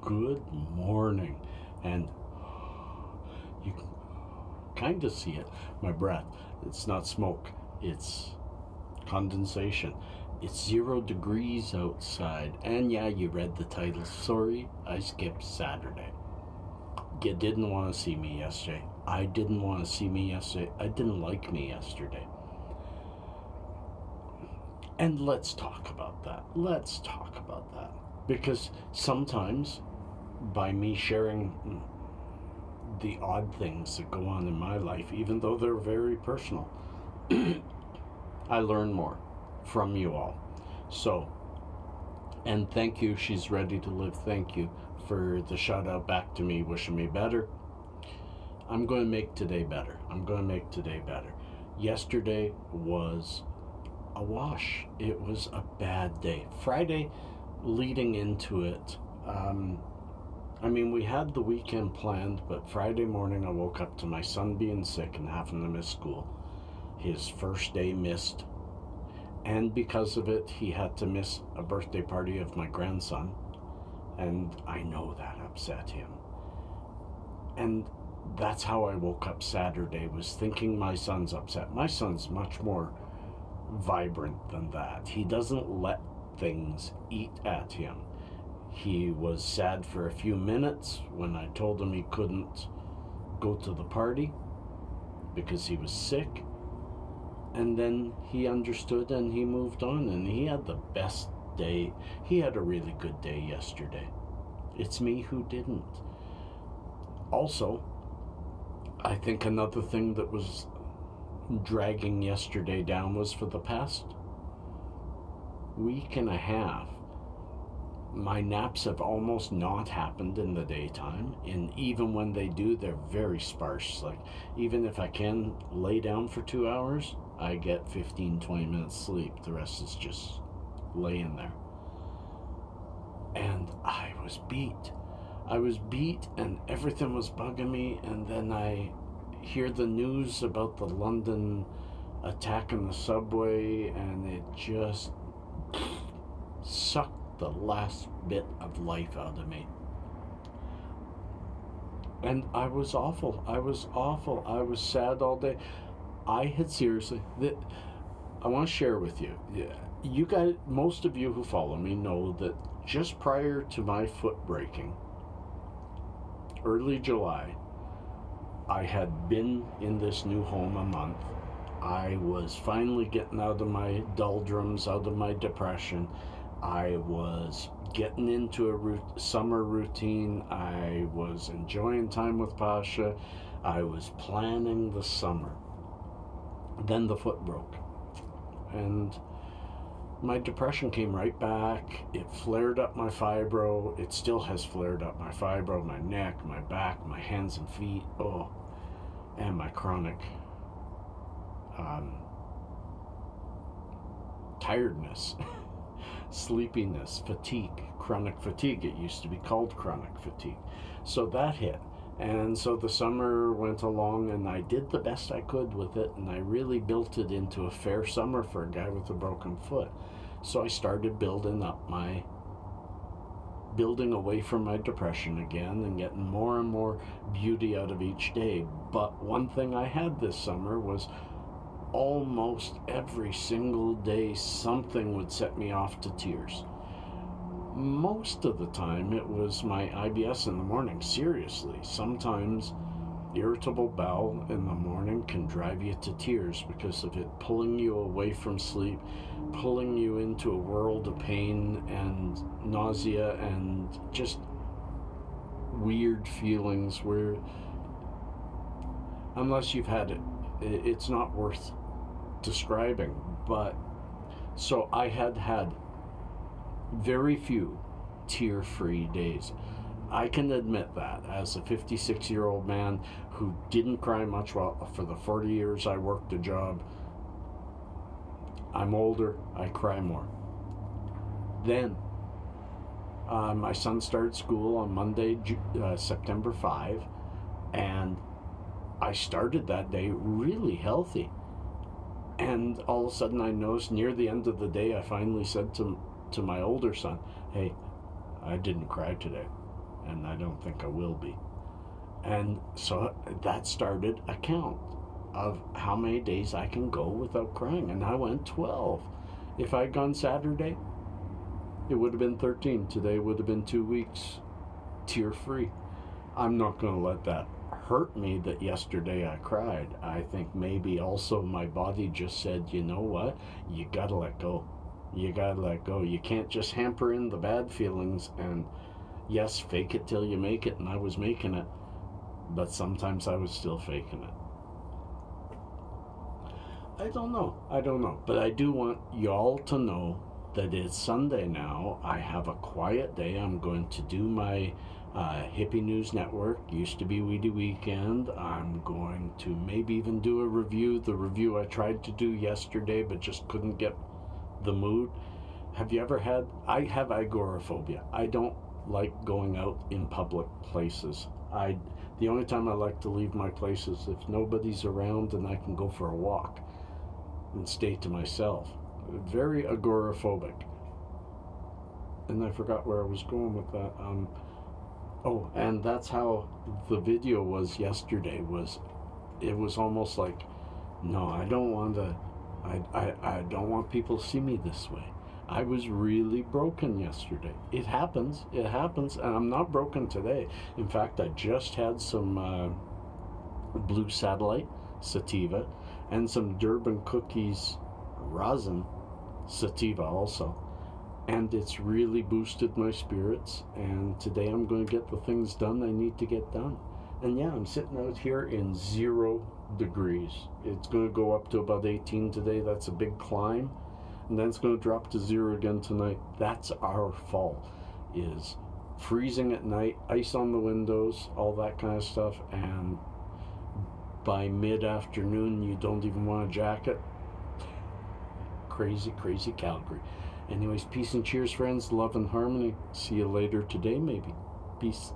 Good morning. And you can kind of see it. My breath. It's not smoke, it's condensation. It's 0 degrees outside. And yeah, you read the title. Sorry, I skipped Saturday. You didn't want to see me yesterday. I didn't want to see me yesterday. I didn't like me yesterday. And let's talk about that. Let's talk about that. Because sometimes, by me sharing the odd things that go on in my life, even though they're very personal, I learn more from you all. So, and thank you, She's Ready to Live. Thank you for the shout out back to me, wishing me better. I'm going to make today better. Yesterday was a wash. It was a bad day. Friday, leading into it, we had the weekend planned, but Friday morning I woke up to my son being sick and having to miss school. His first day missed, and because of it, he had to miss a birthday party of my grandson, and I know that upset him. And that's how I woke up Saturday, was thinking my son's upset. My son's much more vibrant than that. He doesn't let things eat at him. He was sad for a few minutes when I told him he couldn't go to the party because he was sick, and then he understood and he moved on, and he had the best day. He had a really good day yesterday. It's me who didn't. Also, I think another thing that was dragging yesterday down was, for the past week and a half, my naps have almost not happened in the daytime, and even when they do, they're very sparse. Like, even if I can lay down for 2 hours, I get 15-20 minutes sleep. The rest is just laying there. And I was beat and everything was bugging me. And then I hear the news about the London attack on the subway, and it just sucked the last bit of life out of me. And I was awful. I was sad all day. I had seriously, I want to share with you. You guys, most of you who follow me know that just prior to my foot breaking, early July, I had been in this new home a month. I was finally getting out of my doldrums, out of my depression. I was getting into a summer routine. I was enjoying time with Pasha. I was planning the summer. Then the foot broke. And my depression came right back. It flared up my fibro. It still has flared up my fibro, my neck, my back, my hands and feet. Oh, and my chronic tiredness. Sleepiness, fatigue, chronic fatigue. It used to be called chronic fatigue. So that hit. And so the summer went along, and I did the best I could with it, and I really built it into a fair summer for a guy with a broken foot. So I started building away from my depression again and getting more and more beauty out of each day. But one thing I had this summer was almost every single day something would set me off to tears. Most of the time it was my IBS in the morning. Seriously, sometimes irritable bowel in the morning can drive you to tears because of it pulling you away from sleep, pulling you into a world of pain and nausea and just weird feelings where, unless you've had it, it's not worth describing. But so I had very few tear-free days. I can admit that as a 56-year-old man who didn't cry much for the 40 years I worked a job. I'm older, I cry more. Then my son started school on Monday, September 5, and I started that day really healthy. And all of a sudden I noticed near the end of the day, I finally said to my older son, "Hey, I didn't cry today." and I don't think I will be. And so that started a count of how many days I can go without crying, and I went 12. If I'd gone Saturday, it would have been 13. Today would have been 2 weeks tear-free. I'm not going to let that hurt me that yesterday I cried. I think maybe also my body just said, you know what, you gotta let go. You gotta let go. You can't just hamper in the bad feelings and, yes, fake it till you make it, and I was making it, but sometimes I was still faking it. I don't know, but I do want y'all to know that it's Sunday now. I have a quiet day. I'm going to do my Hippie News Network, used to be Weedy Weekend. I'm going to maybe even do a review. The review I tried to do yesterday but just couldn't get the mood. Have you ever had, I have agoraphobia. I don't like going out in public places. The only time I like to leave my place is if nobody's around and I can go for a walk and stay to myself. Very agoraphobic. And I forgot where I was going with that. Oh, and that's how the video was yesterday. It was almost like, no, I don't want to. I don't want people to see me this way. I was really broken yesterday. It happens, and I'm not broken today. In fact, I just had some blue satellite sativa and some Durban cookies rosin sativa also, and it's really boosted my spirits, and today I'm going to get the things done I need to get done. And yeah, I'm sitting out here in 0 degrees. It's going to go up to about 18 today. That's a big climb, and then it's going to drop to 0 again tonight. That's our fall, is freezing at night, ice on the windows, all that kind of stuff, and by mid-afternoon you don't even want a jacket. Crazy, crazy Calgary. Anyways, peace and cheers, friends. Love and harmony. See you later today, maybe. Peace.